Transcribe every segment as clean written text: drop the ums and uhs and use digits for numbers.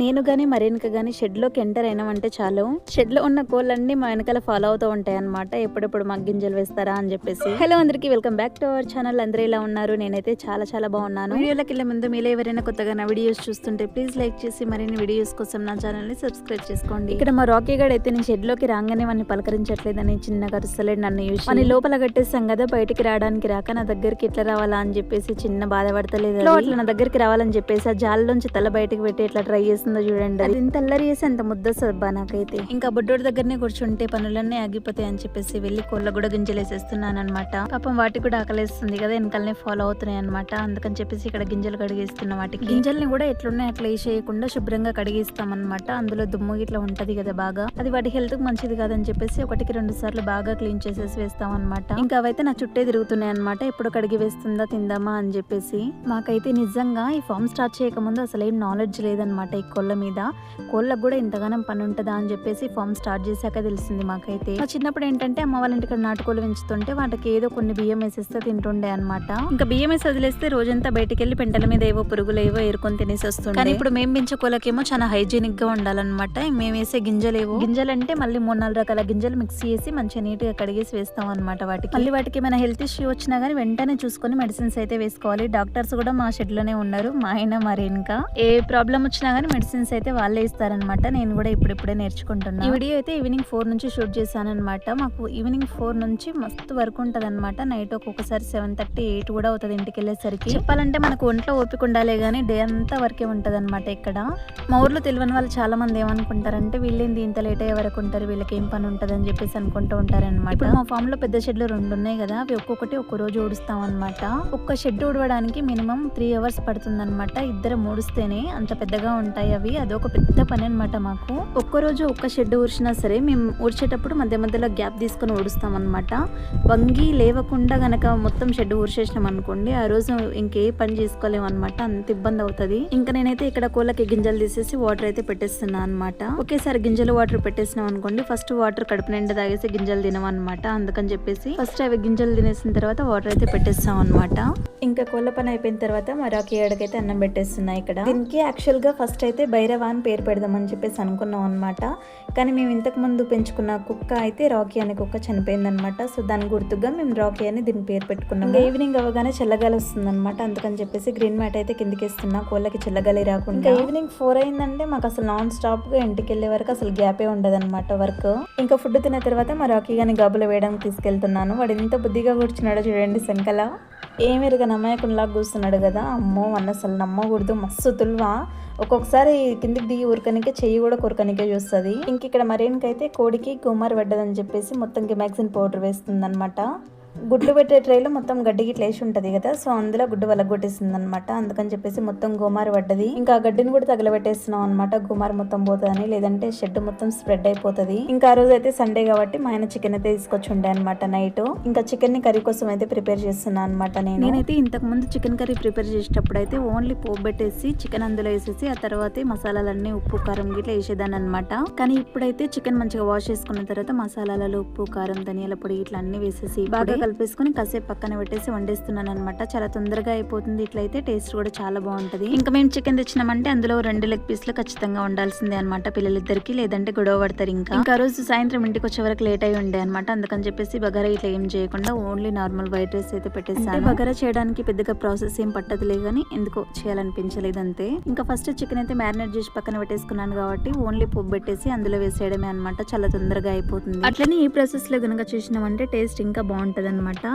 నేను కానీ మరేనక కానీ షెడ్లోకి ఎంటర్ అయినామంటే చాలు షెడ్లో ఉన్న కోళ్ళన్నీ మా వెనకాల ఫాలో అవుతూ ఉంటాయి అనమాట. ఎప్పుడెప్పుడు మాకు గింజలు వేస్తారా అని చెప్పేసి. హలో అందరికీ, welcome back to our channel. అందరూ ఇలా ఉన్నారు? నేనైతే చాలా చాలా బాగున్నాను. వీడియోలోకి వెళ్ళే ముందు మీలో ఎవరైనా కొత్తగా నా వీడియోస్ చూస్తుంటే ప్లీజ్ లైక్ చేసి మరిన్ని వీడియోస్ కోసం నా ఛానల్ ని సబ్స్క్రైబ్ చేసుకోండి. ఇక్కడ మా రాకీ గడ్ అయితే నేను షెడ్లోకి రాగానే వాడిని పలకరించట్లేదని చిన్నగా అరుస్తలేడు నన్ను చూసి. వాడిని లోపల కట్టేస్తాం కదా, బయటికి రావడానికి రాక నా దగ్గరికి ఎట్లా రావాలా అని చెప్పేసి చిన్న బాధపడతలేదు. అట్లా నా దగ్గరికి రావాలని చెప్పేసి ఆ జాలలోంచి తల బయటకు పెట్టి ఎట్లా ట్రై చేస్తుందో చూడండి. అది ఇంత అల్లరి చేసి అంత ముద్ద సబ్బా నాకైతే. ఇంకా బొడ్డోడి దగ్గరనే కూర్చుంటే పనులన్నీ ఆగిపోతాయి అని చెప్పేసి వెళ్ళి కోళ్ళ కూడా గింజలేసేస్తున్నాను అనమాట. పాపం వాటికి కూడా ఆకలేస్తుంది కదా, వెనకాలనే ఫాలో అవుతున్నాయి అనమాట. అందుకని చెప్పేసి ఇక్కడ గింజలు కడిగేస్తున్న వాటికి. గింజల్ని కూడా ఎట్లున్నాయి అట్లా వేసేయకుండా శుభ్రంగా కడిగేస్తాం అనమాట. అందులో దుమ్ము ఇట్లా ఉంటది కదా బాగా, అది వాటి హెల్త్ కు మంచిది కాదని చెప్పేసి 1-2 సార్లు బాగా క్లీన్ చేసేసి వేస్తాం అనమాట. ఇంకా అవైతే నా చుట్టే తిరుగుతున్నాయి అనమాట. ఎప్పుడు కడిగి వేస్తుందా తిందామా అని చెప్పేసి. మాకైతే నిజంగా ఈ ఫామ్ స్టార్ట్ చేయకముందు అసలు ఏం నాలెడ్జ్ లేదనమాట ఈ కోళ్ళ మీద. కోళ్ళకు కూడా ఇంతగానం పని ఉంటుందా అని చెప్పేసి ఫామ్ స్టార్ట్ చేశాక తెలిసింది మాకైతే. చిన్నప్పుడు ఏంటంటే అమ్మ వాళ్ళ ఇంటికి నాటుకోళ్ళు పెంచుతుంటే వాటికి ఏదో కొన్ని బియ్యం వేసేస్తే తింటుండే అనమాట. ఇంకా బియ్యం వేసి వదిలేస్తే రోజంతా బయటికి వెళ్ళి పెంటల మీద ఏవో పురుగులు ఏవో ఏరుకొని తినేసి వస్తుంది. కానీ ఇప్పుడు మేము పెంచే కోళ్ళకేమో చాలా హైజీనిక్ గా ఉండాలన్నమాట. మేము వేసే గింజలంటే మళ్ళీ 3-4 రకాల గింజలు మిక్స్ చేసి మంచిగా నీట్ గా కడిగేసి వేస్తాం అనమాట వాటికి. మళ్ళీ వాటికి ఏమైనా హెల్త్ ఇష్యూ వచ్చినా గానీ వెంటనే చూసుకొని మెడిసిన్స్ అయితే వేసుకోవాలి. డాక్టర్స్ కూడా మా షెడ్ లోనే ఉన్నారు, మా ఆయన మరేనక. ఏ ప్రాబ్లం వచ్చినా గానీ మెడిసిన్స్ అయితే వాళ్ళే ఇస్తారనమాట. నేను కూడా ఇప్పుడిప్పుడే నేర్చుకుంటున్నా. ఈ వీడియో అయితే ఈవినింగ్ 4 నుంచి షూట్ చేశాను అనమాట. మాకు ఈవినింగ్ 4 నుంచి మస్తు వర్క్ ఉంటది అనమాట. నైట్ ఒక్కొక్కసారి 7:30, 8 కూడా అవుతుంది ఇంటికి వెళ్ళేసరికి. చెప్పాలంటే మనకు ఒంట్లో ఓపిక ఉండాలే గానీ డే అంతా వర్కే ఉంటది అనమాట ఇక్కడ. మా ఊర్లో తెలియని వాళ్ళు చాలా మంది ఏమనుకుంటారంటే వీళ్ళేంది ఇంత లేట్ అయ్యే వరకు ఉంటారు, వీళ్ళకి ఏం పని ఉంటది అని చెప్పేసి అనుకుంటూ ఉంటారనమాట. ఇప్పుడు మా ఫామ్ లో పెద్ద షెడ్లు 2 ఉన్నాయి కదా, అవి ఒక్కొక్కటి ఒక్క రోజు ఊడుస్తాం అనమాట. ఒక్క షెడ్ ఊడవడానికి మినిమం 3 hours పడుతుంది అనమాట. 2 ఊడిస్తేనే అంత పెద్దగా ఉంటాయి అవి. అదొక పెద్ద పని అనమాట మాకు. ఒక్కరోజు ఒక్క షెడ్ ఊడ్చినా సరే మేము ఊడ్చేటప్పుడు మధ్య మధ్యలో గ్యాప్ తీసుకొని ఊడుస్తాం అనమాట. వంగి లేవకుండా గనక మొత్తం షెడ్ ఊడ్చేసినాం అనుకోండి, ఆ రోజు ఇంకే పని చేసుకోలేము అనమాట. అంత ఇబ్బంది అవుతుంది. ఇంకా నేనైతే ఇక్కడ కోళ్ళకి గింజలు తీసేసి వాటర్ అయితే పెట్టేస్తున్నా అనమాట. ఒకేసారి గింజలు వాటర్ పెట్టేసినాం అనుకోండి, ఫస్ట్ వాటర్ కడుపు నిండా తాగేసి గింజలు తినమన్నమాట. అందుకని చెప్పేసి ఫస్ట్ అవి గింజలు తినేసిన తర్వాత వాటర్ అయితే పెట్టేస్తాం అనమాట. ఇంకా కోళ్ళ పని అయిపోయిన తర్వాత మరాకి ఏడకైతే అన్నం పెట్టేస్తున్నా ఇక్కడ. దీనికి యాక్చువల్ గా ఫస్ట్ అయితే భైరవ అని పేరు పెడదామని చెప్పేసి అనుకున్నాం అనమాట. కానీ మేము ఇంతకు ముందు పెంచుకున్న కుక్క అయితే రాకీ అనే కుక్క చనిపోయింది అనమాట. సో దాని గుర్తుగా మేము రాకీ అని దీని పేరు పెట్టుకున్నాం. ఈవినింగ్ అవగానే చల్లగాలి వస్తుంది అనమాట. అందుకని చెప్పేసి గ్రీన్ మ్యాట్ అయితే కిందకి ఇస్తున్నా కోళ్ళకి చల్లగాలి రాకుండా. ఈవినింగ్ 4 అయిందంటే మాకు అసలు నాన్ స్టాప్ గా ఇంటికి వెళ్ళే వరకు అసలు గ్యాపే ఉండదు అనమాట వర్క్. ఇంకా ఫుడ్ తిన్న తర్వాత మా రాకీ గాని గాబులు వేయడానికి తీసుకెళ్తున్నాను. వాడు ఎంత బుద్ధిగా కూర్చున్నాడో చూడండి. సంకల ఏమిరుగా నమ్మకంలాగా కూర్చున్నాడు కదా. అమ్మో అన్న అసలు నమ్మకూడదు, మస్తు తుల్వా. ఒక్కొక్కసారి కిందికి దిగి ఊరకనికే చెయ్యి కూడా కొరకనికే చూస్తుంది. ఇంక ఇక్కడ మరేనికైతే కోడికి గుమ్మరి పడ్డదని చెప్పేసి మొత్తం గిమాక్సిన్ పౌడర్ వేస్తుంది అనమాట. గుడ్లు పెట్టే ట్రైలో మొత్తం గడ్డి గిట్ల వేసి ఉంటది కదా, సో అందులో గుడ్డు వలగొట్టేస్తుంది అనమాట. అందుకని చెప్పేసి మొత్తం గుమారు పడ్డది. ఇంకా గడ్డిని కూడా తగలబెట్టేస్తున్నాం అనమాట, గుమారు మొత్తం పోతుందని, లేదంటే షెడ్ మొత్తం స్ప్రెడ్ అయిపోతుంది. ఇంకా ఆ రోజు అయితే సండే కాబట్టి మా ఆయన చికెన్ అయితే తీసుకొచ్చి ఉండే అనమాట నైట్. ఇంకా చికెన్ ని కర్రీ కోసం అయితే ప్రిపేర్ చేస్తున్నా అనమాట. నేనైతే ఇంతకు ముందు చికెన్ కర్రీ ప్రిపేర్ చేసేటప్పుడు అయితే ఓన్లీ పోపు పెట్టేసి చికెన్ అందులో వేసేసి ఆ తర్వాత మసాలాలన్నీ ఉప్పు కారం గిట్లా వేసేదాన్ని అనమాట. కానీ ఇప్పుడైతే చికెన్ మంచిగా వాష్ చేసుకున్న తర్వాత మసాలాలలో ఉప్పు కారం ధనియాల పొడి ఇట్లా అన్ని వేసేసి బాగా కలిపేసుకుని కాసేపు పక్కన పెట్టేసి వండేస్తున్నాను అనమాట. చాలా తొందరగా అయిపోతుంది. ఇట్లయితే టేస్ట్ కూడా చాలా బాగుంటది. ఇంకా మేము చికెన్ తెచ్చినామంటే అందులో 2 లెగ్ పీస్లు ఖచ్చితంగా ఉండాల్సిందే అనమాట పిల్లలిద్దరికి, లేదంటే గొడవ పడతారు. ఇంకా రోజు సాయంత్రం ఇంటికి వచ్చే వరకు లేట్ అయి ఉండే అనమాట. అందుకని చెప్పేసి బగారా ఇట్లా ఏం చేయకుండా ఓన్లీ నార్మల్ వైట్ రైస్ అయితే పెట్టేస్తాను. బగారా చేయడానికి పెద్దగా ప్రాసెస్ ఏం పట్టదులే కానీ ఎందుకో చేయాలనిపించలేదు అంతే. ఇంకా ఫస్ట్ చికెన్ అయితే మ్యారినేట్ చేసి పక్కన పెట్టేసుకున్నాను కాబట్టి ఓన్లీ పోపు పెట్టేసి అందులో వేసేయడమే అనమాట. చాలా తొందరగా అయిపోతుంది. అట్లనే ఈ ప్రాసెస్ లో కనుక చేసినామంటే టేస్ట్ ఇంకా బాగుంటది అనమాట.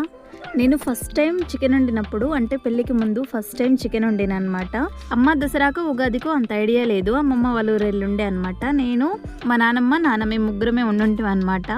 నేను ఫస్ట్ టైం చికెన్ వండినప్పుడు, అంటే పెళ్లికి ముందు ఫస్ట్ టైం చికెన్ వండిన అనమాట. అమ్మ దసరాకు ఉగాదికు అంత ఐడియా లేదు. అమ్మమ్మ వాళ్ళు ఊరెళ్ళుండే అనమాట. నేను మా నాన్న మేము ముగ్గురమే ఉండుంటాం అనమాట.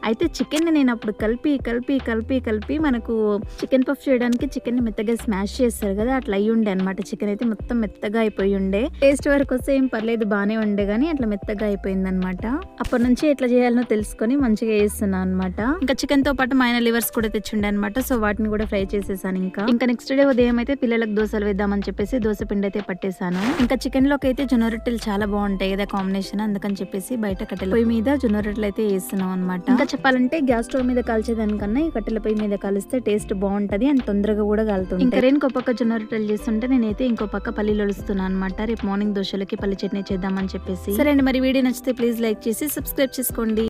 అయితే చికెన్ని నేను అప్పుడు కలిపి మనకు చికెన్ పఫ్ చేయడానికి చికెన్ ని మెత్తగా స్మాష్ చేస్తారు కదా, అట్లా అయ్యి ఉండే అనమాట. చికెన్ అయితే మొత్తం మెత్తగా అయిపోయి ఉండే. టేస్ట్ వరకు వస్తే ఏం పర్లేదు బాగానే ఉండే, కానీ అట్లా మెత్తగా అయిపోయింది అనమాట. అప్పటి నుంచి ఎట్లా చేయాలనో తెలుసుకొని మంచిగా చేస్తున్నాను అనమాట. ఇంకా చికెన్ తో పాటు మా ఆయన లివర్స్ కూడా కూడా తెచ్చుండే అనమాట. సో వాటిని కూడా ఫ్రై చేసేసాను. ఇంకా నెక్స్ట్ డే ఉదయం అయితే పిల్లలకు దోశలు వేద్దామని చెప్పేసి దోశ పిండి అయితే పట్టేశాను. ఇంకా చికెన్ లోకి అయితే జొన్న రొట్టెలు చాలా బాగుంటాయి కదా కాంబినేషన్, అందుకని చెప్పేసి బయట కట్టెల పొయ్యి మీద జొన్న రొట్టెలు అయితే వేస్తున్నాం అనమాట. ఇంకా చెప్పాలంటే గ్యాస్ స్టవ్ మీద కాల్చేదానికన్నా ఈ కట్టెల పొయ్యి మీద కాలిస్తే టేస్ట్ బాగుంటది అండ్ తొందరగా కూడా కాలుతుంది. ఇంకా ఇంకో పక్క జొన్న రొట్టెలు చేస్తుంటే నేనైతే ఇంకో పక్క పల్లీలు ఒలుస్తున్నాను అనమాట. రేపు మార్నింగ్ దోశలకి పల్లి చట్నీ చేద్దామని చెప్పేసి. సరే అండి, మరి వీడియో నచ్చితే ప్లీజ్ లైక్ చేసి సబ్స్క్రైబ్ చేసుకోండి.